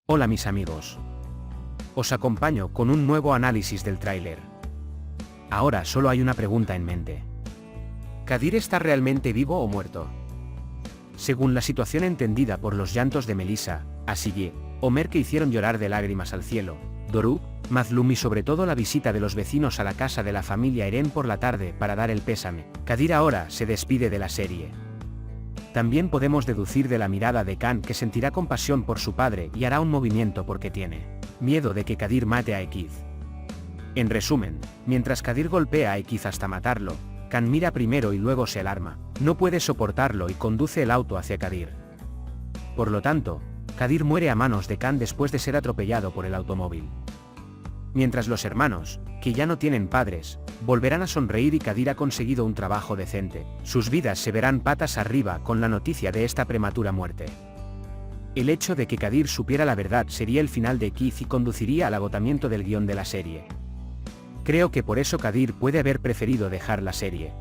Hola mis amigos. Os acompaño con un nuevo análisis del tráiler. Ahora solo hay una pregunta en mente. ¿Kadir está realmente vivo o muerto? Según la situación entendida por los llantos de Melissa, Asiye, Omer que hicieron llorar de lágrimas al cielo, Doruk, Mazlum y sobre todo la visita de los vecinos a la casa de la familia Eren por la tarde para dar el pésame, Kadir ahora se despide de la serie. También podemos deducir de la mirada de Khan que sentirá compasión por su padre y hará un movimiento porque tiene miedo de que Kadir mate a Ekiz. En resumen, mientras Kadir golpea a Ekiz hasta matarlo, Khan mira primero y luego se alarma, no puede soportarlo y conduce el auto hacia Kadir. Por lo tanto, Kadir muere a manos de Khan después de ser atropellado por el automóvil. Mientras los hermanos, que ya no tienen padres, volverán a sonreír y Kadir ha conseguido un trabajo decente, sus vidas se verán patas arriba con la noticia de esta prematura muerte. El hecho de que Kadir supiera la verdad sería el final de Ekiz y conduciría al agotamiento del guión de la serie. Creo que por eso Kadir puede haber preferido dejar la serie.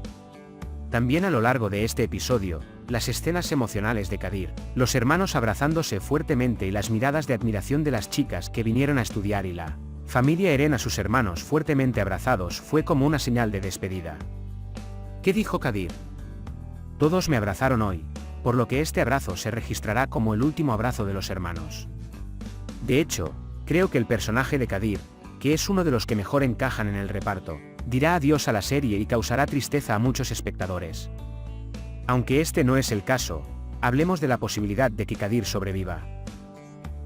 También a lo largo de este episodio, las escenas emocionales de Kadir, los hermanos abrazándose fuertemente y las miradas de admiración de las chicas que vinieron a estudiar y la familia Eren a sus hermanos fuertemente abrazados fue como una señal de despedida. ¿Qué dijo Kadir? Todos me abrazaron hoy, por lo que este abrazo se registrará como el último abrazo de los hermanos. De hecho, creo que el personaje de Kadir, que es uno de los que mejor encajan en el reparto, dirá adiós a la serie y causará tristeza a muchos espectadores. Aunque este no es el caso, hablemos de la posibilidad de que Kadir sobreviva.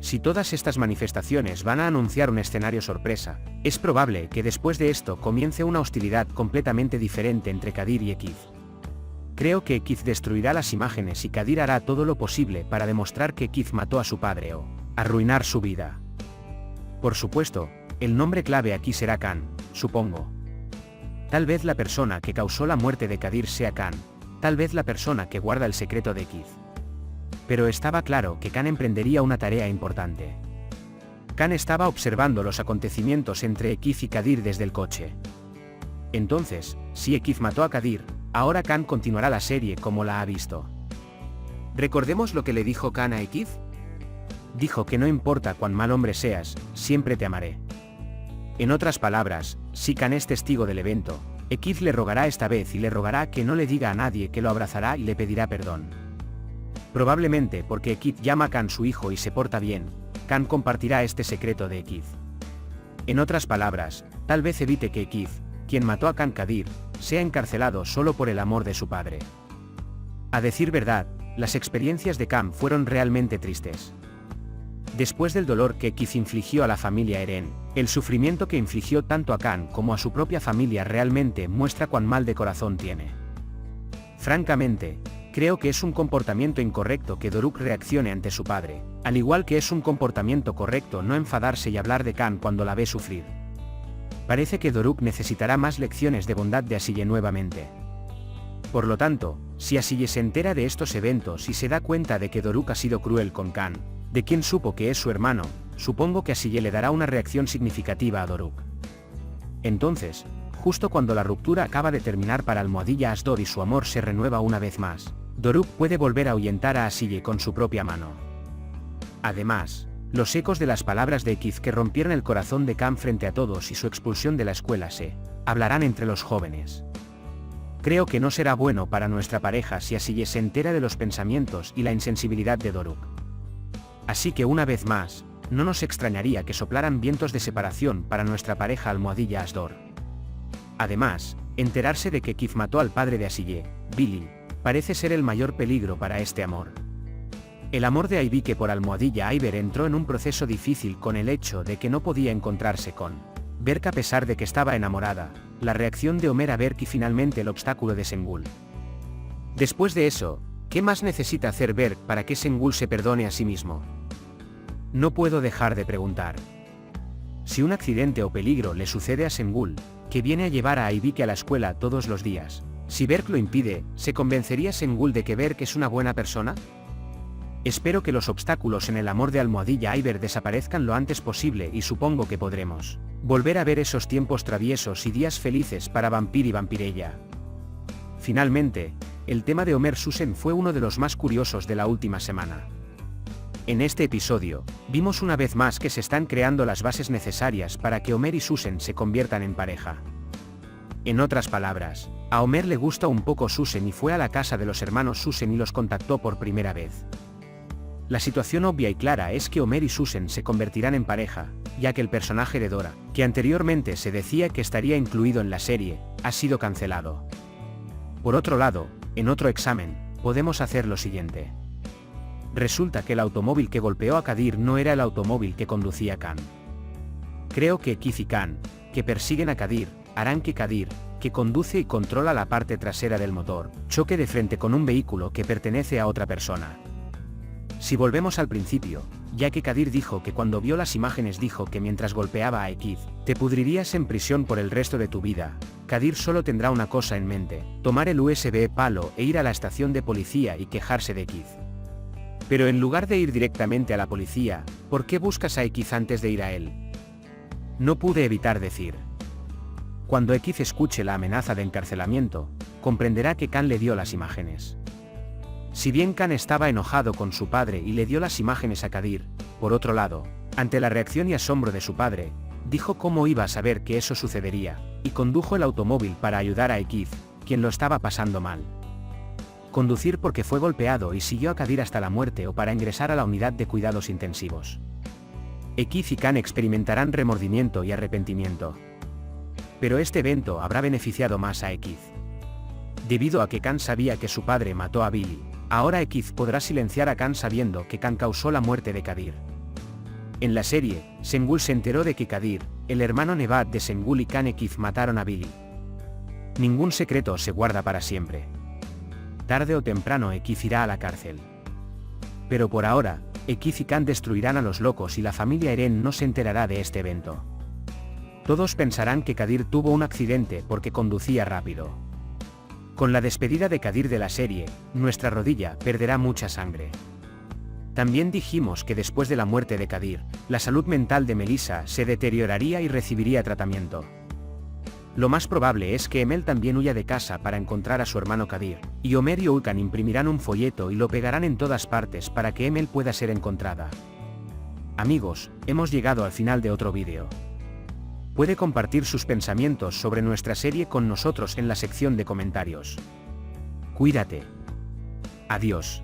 Si todas estas manifestaciones van a anunciar un escenario sorpresa, es probable que después de esto comience una hostilidad completamente diferente entre Kadir y Ekiz. Creo que Ekiz destruirá las imágenes y Kadir hará todo lo posible para demostrar que Ekiz mató a su padre o arruinar su vida. Por supuesto, el nombre clave aquí será Khan, supongo. Tal vez la persona que causó la muerte de Kadir sea Khan, tal vez la persona que guarda el secreto de Ekiz. Pero estaba claro que Khan emprendería una tarea importante. Khan estaba observando los acontecimientos entre Ekiz y Kadir desde el coche. Entonces, si Ekiz mató a Kadir, ahora Khan continuará la serie como la ha visto. ¿Recordemos lo que le dijo Khan a Ekiz? Dijo que no importa cuán mal hombre seas, siempre te amaré. En otras palabras, si Khan es testigo del evento, Ekiz le rogará esta vez y le rogará que no le diga a nadie que lo abrazará y le pedirá perdón. Probablemente porque Ekiz llama a Khan su hijo y se porta bien, Khan compartirá este secreto de Ekiz. En otras palabras, tal vez evite que Ekiz, quien mató a Khan Kadir, sea encarcelado solo por el amor de su padre. A decir verdad, las experiencias de Khan fueron realmente tristes. Después del dolor que Ekiz infligió a la familia Eren, el sufrimiento que infligió tanto a Khan como a su propia familia realmente muestra cuán mal de corazón tiene. Francamente, creo que es un comportamiento incorrecto que Doruk reaccione ante su padre, al igual que es un comportamiento correcto no enfadarse y hablar de Khan cuando la ve sufrir. Parece que Doruk necesitará más lecciones de bondad de Asiye nuevamente. Por lo tanto, si Asiye se entera de estos eventos y se da cuenta de que Doruk ha sido cruel con Khan, de quien supo que es su hermano, supongo que Asiye le dará una reacción significativa a Doruk. Entonces, justo cuando la ruptura acaba de terminar para Almohadilla Asdor y su amor se renueva una vez más, Doruk puede volver a ahuyentar a Asiye con su propia mano. Además, los ecos de las palabras de Ekiz que rompieron el corazón de Khan frente a todos y su expulsión de la escuela se hablarán entre los jóvenes. Creo que no será bueno para nuestra pareja si Asiye se entera de los pensamientos y la insensibilidad de Doruk. Así que una vez más, no nos extrañaría que soplaran vientos de separación para nuestra pareja Almohadilla Asdor. Además, enterarse de que Ekiz mató al padre de Asiye, Billy, parece ser el mayor peligro para este amor. El amor de Aybike por Almohadilla Aiber entró en un proceso difícil con el hecho de que no podía encontrarse con Berk a pesar de que estaba enamorada, la reacción de Omer a Berk y finalmente el obstáculo de Sengul. Después de eso, ¿qué más necesita hacer Berk para que Sengul se perdone a sí mismo? No puedo dejar de preguntar. Si un accidente o peligro le sucede a Sengul, que viene a llevar a Aybike a la escuela todos los días, si Berk lo impide, ¿se convencería Sengul de que Berk es una buena persona? Espero que los obstáculos en el amor de Almohadilla Aiber desaparezcan lo antes posible y supongo que podremos volver a ver esos tiempos traviesos y días felices para Vampir y Vampirella. Finalmente, el tema de Omer Susen fue uno de los más curiosos de la última semana. En este episodio, vimos una vez más que se están creando las bases necesarias para que Homer y Susan se conviertan en pareja. En otras palabras, a Homer le gusta un poco Susan y fue a la casa de los hermanos Susan y los contactó por primera vez. La situación obvia y clara es que Homer y Susan se convertirán en pareja, ya que el personaje de Dora, que anteriormente se decía que estaría incluido en la serie, ha sido cancelado. Por otro lado, en otro examen, podemos hacer lo siguiente. Resulta que el automóvil que golpeó a Kadir no era el automóvil que conducía Khan. Creo que Keith y Khan, que persiguen a Kadir, harán que Kadir, que conduce y controla la parte trasera del motor, choque de frente con un vehículo que pertenece a otra persona. Si volvemos al principio, ya que Kadir dijo que cuando vio las imágenes dijo que mientras golpeaba a Keith, te pudrirías en prisión por el resto de tu vida, Kadir solo tendrá una cosa en mente, tomar el USB palo e ir a la estación de policía y quejarse de Keith. Pero en lugar de ir directamente a la policía, ¿por qué buscas a Keith antes de ir a él? No pude evitar decir. Cuando Keith escuche la amenaza de encarcelamiento, comprenderá que Khan le dio las imágenes. Si bien Khan estaba enojado con su padre y le dio las imágenes a Kadir, por otro lado, ante la reacción y asombro de su padre, dijo cómo iba a saber que eso sucedería, y condujo el automóvil para ayudar a Keith, quien lo estaba pasando mal. Conducir porque fue golpeado y siguió a Kadir hasta la muerte o para ingresar a la unidad de cuidados intensivos. Keith y Khan experimentarán remordimiento y arrepentimiento. Pero este evento habrá beneficiado más a Keith. Debido a que Khan sabía que su padre mató a Billy, ahora Keith podrá silenciar a Khan sabiendo que Khan causó la muerte de Kadir. En la serie, Sengul se enteró de que Kadir, el hermano Nevad de Sengul y Khan y Keith mataron a Billy. Ningún secreto se guarda para siempre. Tarde o temprano Keith irá a la cárcel. Pero por ahora, Keith y Khan destruirán a los locos y la familia Eren no se enterará de este evento. Todos pensarán que Kadir tuvo un accidente porque conducía rápido. Con la despedida de Kadir de la serie, nuestra rodilla perderá mucha sangre. También dijimos que después de la muerte de Kadir, la salud mental de Melissa se deterioraría y recibiría tratamiento. Lo más probable es que Emel también huya de casa para encontrar a su hermano Kadir, y Homer y Ulkan imprimirán un folleto y lo pegarán en todas partes para que Emel pueda ser encontrada. Amigos, hemos llegado al final de otro vídeo. Puede compartir sus pensamientos sobre nuestra serie con nosotros en la sección de comentarios. Cuídate. Adiós.